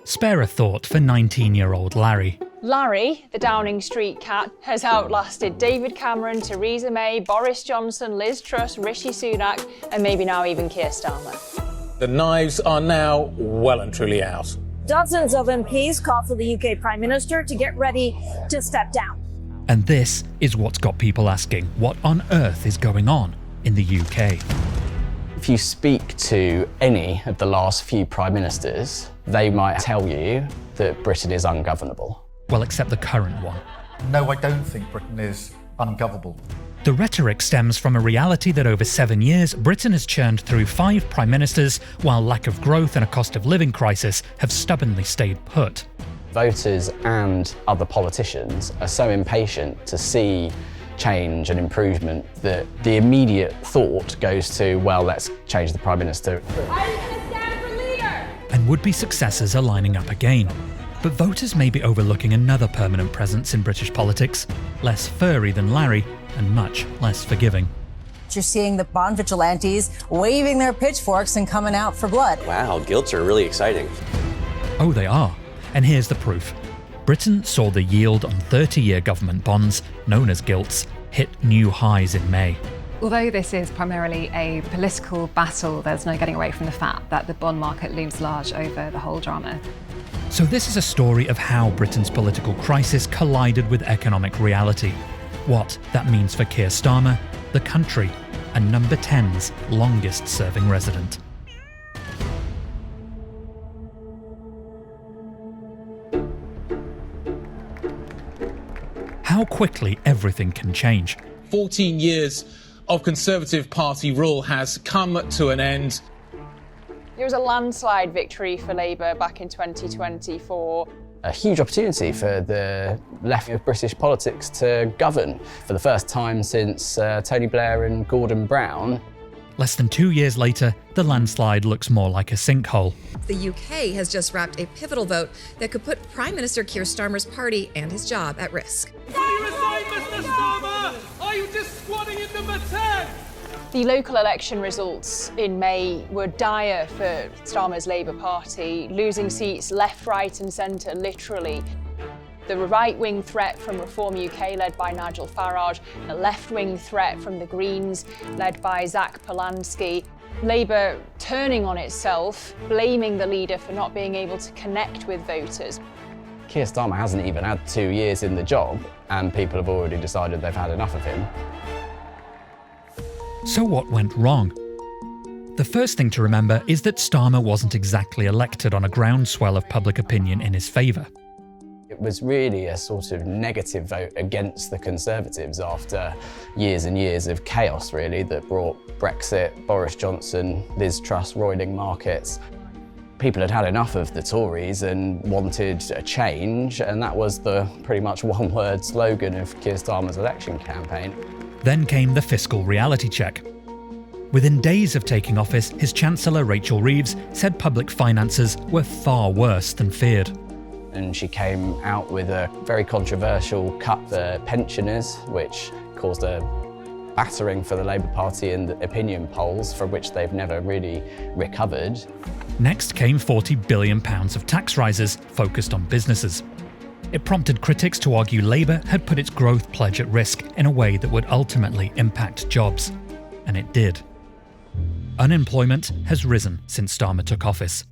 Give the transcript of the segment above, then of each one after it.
Spare a thought for 19-year-old Larry. Larry, the Downing Street cat, has outlasted David Cameron, Theresa May, Boris Johnson, Liz Truss, Rishi Sunak, and maybe now even Keir Starmer. The knives are now well and truly out. Dozens of MPs call for the UK Prime Minister to get ready to step down. And this is what's got people asking, what on earth is going on in the UK? If you speak to any of the last few prime ministers, they might tell you that Britain is ungovernable. Well, except the current one. No, I don't think Britain is ungovernable. The rhetoric stems from a reality that over 7 years, Britain has churned through 5 prime ministers, while lack of growth and a cost of living crisis have stubbornly stayed put. Voters and other politicians are so impatient to see change and improvement that the immediate thought goes to, well, let's change the Prime Minister. Are you going to stand for leader? And would-be successors are lining up again. But voters may be overlooking another permanent presence in British politics, less furry than Larry and much less forgiving. You're seeing the bond vigilantes waving their pitchforks and coming out for blood. Wow, gilts are really exciting. Oh, they are. And here's the proof. Britain saw the yield on 30-year government bonds, known as gilts, hit new highs in May. Although this is primarily a political battle, there's no getting away from the fact that the bond market looms large over the whole drama. So this is a story of how Britain's political crisis collided with economic reality, what that means for Keir Starmer, the country, and Number 10's longest-serving resident. How quickly everything can change. 14 years of Conservative Party rule has come to an end. It was a landslide victory for Labour back in 2024. A huge opportunity for the left of British politics to govern for the first time since Tony Blair and Gordon Brown. Less than 2 years later, the landslide looks more like a sinkhole. The UK has just wrapped a pivotal vote that could put Prime Minister Keir Starmer's party and his job at risk. Will you resign, Mr. Starmer? Are you just squatting in number 10? The local election results in May were dire for Starmer's Labour Party, losing seats left, right and centre, literally. The right-wing threat from Reform UK, led by Nigel Farage, a left-wing threat from the Greens, led by Zach Polanski. Labour turning on itself, blaming the leader for not being able to connect with voters. Keir Starmer hasn't even had 2 years in the job, and people have already decided they've had enough of him. So what went wrong? The first thing to remember is that Starmer wasn't exactly elected on a groundswell of public opinion in his favour. It was really a sort of negative vote against the Conservatives after years and years of chaos, really, that brought Brexit, Boris Johnson, Liz Truss roiling markets. People had had enough of the Tories and wanted a change, and that was the pretty much one-word slogan of Keir Starmer's election campaign. Then came the fiscal reality check. Within days of taking office, his Chancellor Rachel Reeves said public finances were far worse than feared. And she came out with a very controversial cut for pensioners, which caused a battering for the Labour Party in the opinion polls, from which they've never really recovered. Next came £40 billion of tax rises focused on businesses. It prompted critics to argue Labour had put its growth pledge at risk in a way that would ultimately impact jobs. And it did. Unemployment has risen since Starmer took office.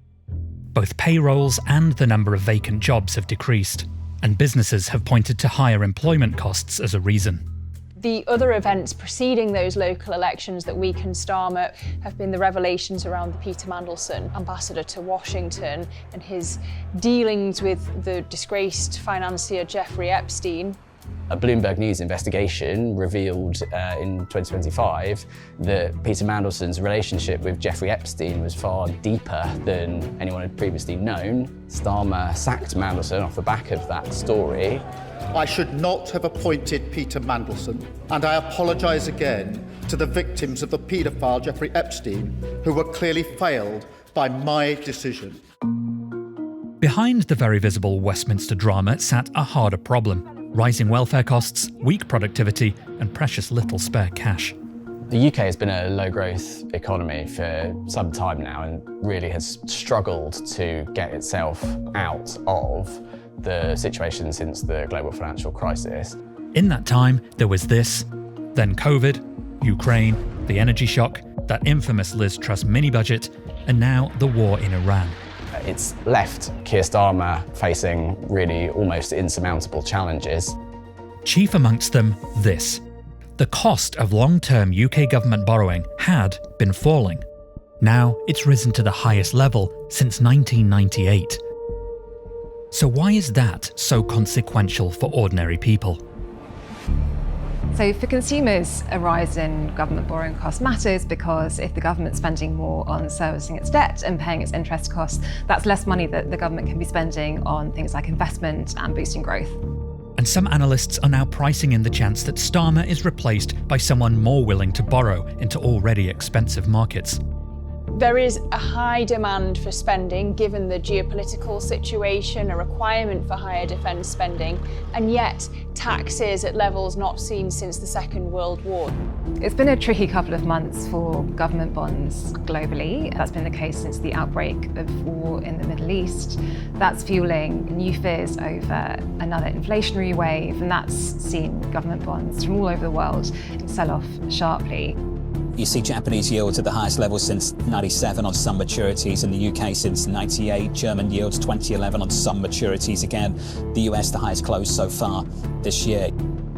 Both payrolls and the number of vacant jobs have decreased, and businesses have pointed to higher employment costs as a reason. The other events preceding those local elections that weakened Starmer have been the revelations around the Peter Mandelson, ambassador to Washington, and his dealings with the disgraced financier Jeffrey Epstein. A Bloomberg News investigation revealed in 2025 that Peter Mandelson's relationship with Jeffrey Epstein was far deeper than anyone had previously known. Starmer sacked Mandelson off the back of that story. I should not have appointed Peter Mandelson, and I apologise again to the victims of the paedophile Jeffrey Epstein, who were clearly failed by my decision. Behind the very visible Westminster drama sat a harder problem: rising welfare costs, weak productivity, and precious little spare cash. The UK has been a low-growth economy for some time now and really has struggled to get itself out of the situation since the global financial crisis. In that time, there was this, then COVID, Ukraine, the energy shock, that infamous Liz Truss mini-budget, and now the war in Iran. It's left Keir Starmer facing really almost insurmountable challenges. Chief amongst them, this. The cost of long-term UK government borrowing had been falling. Now it's risen to the highest level since 1998. So why is that so consequential for ordinary people? So for consumers, a rise in government borrowing costs matters because if the government's spending more on servicing its debt and paying its interest costs, that's less money that the government can be spending on things like investment and boosting growth. And some analysts are now pricing in the chance that Starmer is replaced by someone more willing to borrow into already expensive markets. There is a high demand for spending given the geopolitical situation, a requirement for higher defence spending, and yet taxes at levels not seen since the Second World War. It's been a tricky couple of months for government bonds globally. That's been the case since the outbreak of war in the Middle East. That's fueling new fears over another inflationary wave, and that's seen government bonds from all over the world sell off sharply. You see Japanese yields at the highest level since 97 on some maturities, in the UK since 98, German yields 2011 on some maturities again, the US the highest close so far this year.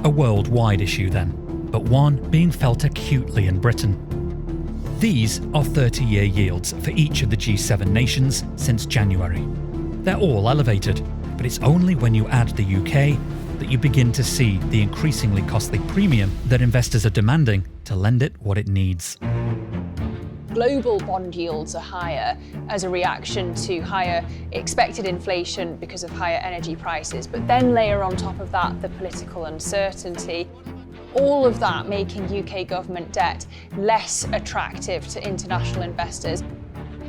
A worldwide issue then, but one being felt acutely in Britain. These are 30-year yields for each of the G7 nations since January. They're all elevated, but it's only when you add the UK that you begin to see the increasingly costly premium that investors are demanding to lend it what it needs. Global bond yields are higher as a reaction to higher expected inflation because of higher energy prices, but then layer on top of that the political uncertainty. All of that making UK government debt less attractive to international investors.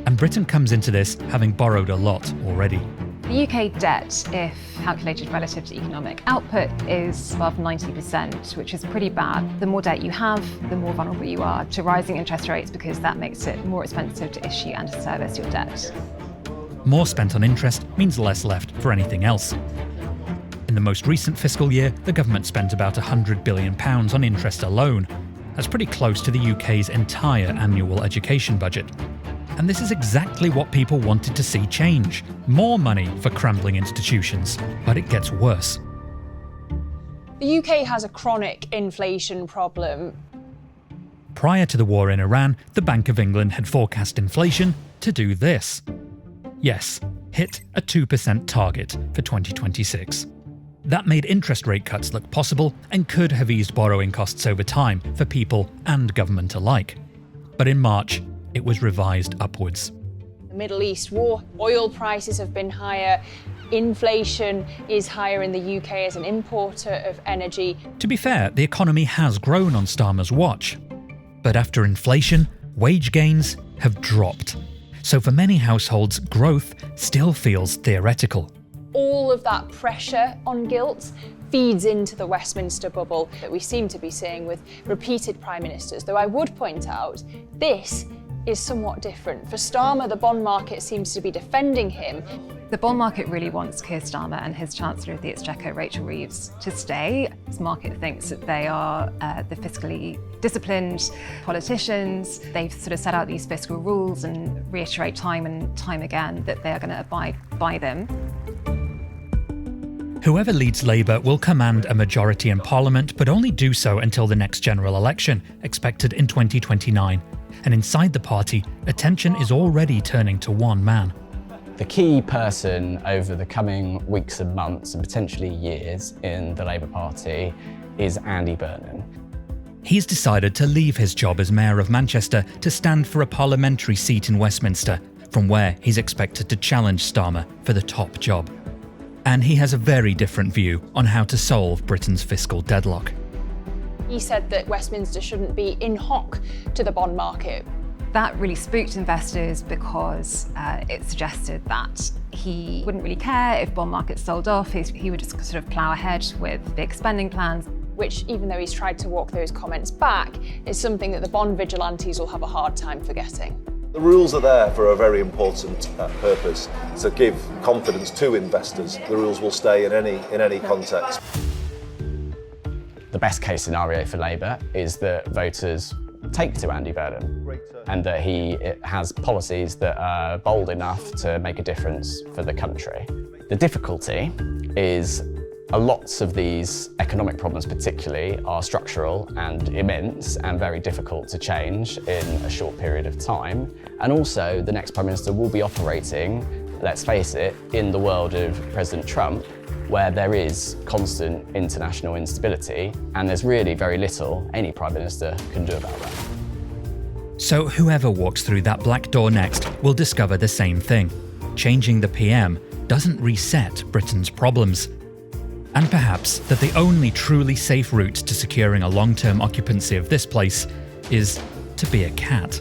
And Britain comes into this having borrowed a lot already. The UK debt, if calculated relative to economic output, is above 90%, which is pretty bad. The more debt you have, the more vulnerable you are to rising interest rates because that makes it more expensive to issue and to service your debt. More spent on interest means less left for anything else. In the most recent fiscal year, the government spent about £100 billion on interest alone. That's pretty close to the UK's entire annual education budget. And this is exactly what people wanted to see change. More money for crumbling institutions. But it gets worse. The UK has a chronic inflation problem. Prior to the war in Iran, the Bank of England had forecast inflation to do this. Yes, hit a 2% target for 2026. That made interest rate cuts look possible and could have eased borrowing costs over time for people and government alike. But in March, it was revised upwards. The Middle East war, oil prices have been higher, inflation is higher in the UK as an importer of energy. To be fair, the economy has grown on Starmer's watch. But after inflation, wage gains have dropped. So for many households, growth still feels theoretical. All of that pressure on gilt feeds into the Westminster bubble that we seem to be seeing with repeated prime ministers, though I would point out this is somewhat different. For Starmer, the bond market seems to be defending him. The bond market really wants Keir Starmer and his Chancellor of the Exchequer, Rachel Reeves, to stay. This market thinks that they are the fiscally disciplined politicians. They've sort of set out these fiscal rules and reiterate time and time again that they are going to abide by them. Whoever leads Labour will command a majority in Parliament, but only do so until the next general election, expected in 2029. And inside the party, attention is already turning to one man. The key person over the coming weeks and months, and potentially years, in the Labour Party is Andy Burnham. He's decided to leave his job as Mayor of Manchester to stand for a parliamentary seat in Westminster, from where he's expected to challenge Starmer for the top job. And he has a very different view on how to solve Britain's fiscal deadlock. He said that Westminster shouldn't be in hock to the bond market. That really spooked investors because it suggested that he wouldn't really care if bond markets sold off. He would just sort of plough ahead with big spending plans. which, even though he's tried to walk those comments back, is something that the bond vigilantes will have a hard time forgetting. The rules are there for a very important purpose, to give confidence to investors. The rules will stay in any context. The best case scenario for Labour is that voters take to Andy Burnham and that he has policies that are bold enough to make a difference for the country. The difficulty is lots of these economic problems particularly are structural and immense and very difficult to change in a short period of time. And also the next Prime Minister will be operating, let's face it, in the world of President Trump, where there is constant international instability and there's really very little any Prime Minister can do about that. So whoever walks through that black door next will discover the same thing. Changing the PM doesn't reset Britain's problems. And perhaps that the only truly safe route to securing a long-term occupancy of this place is to be a cat.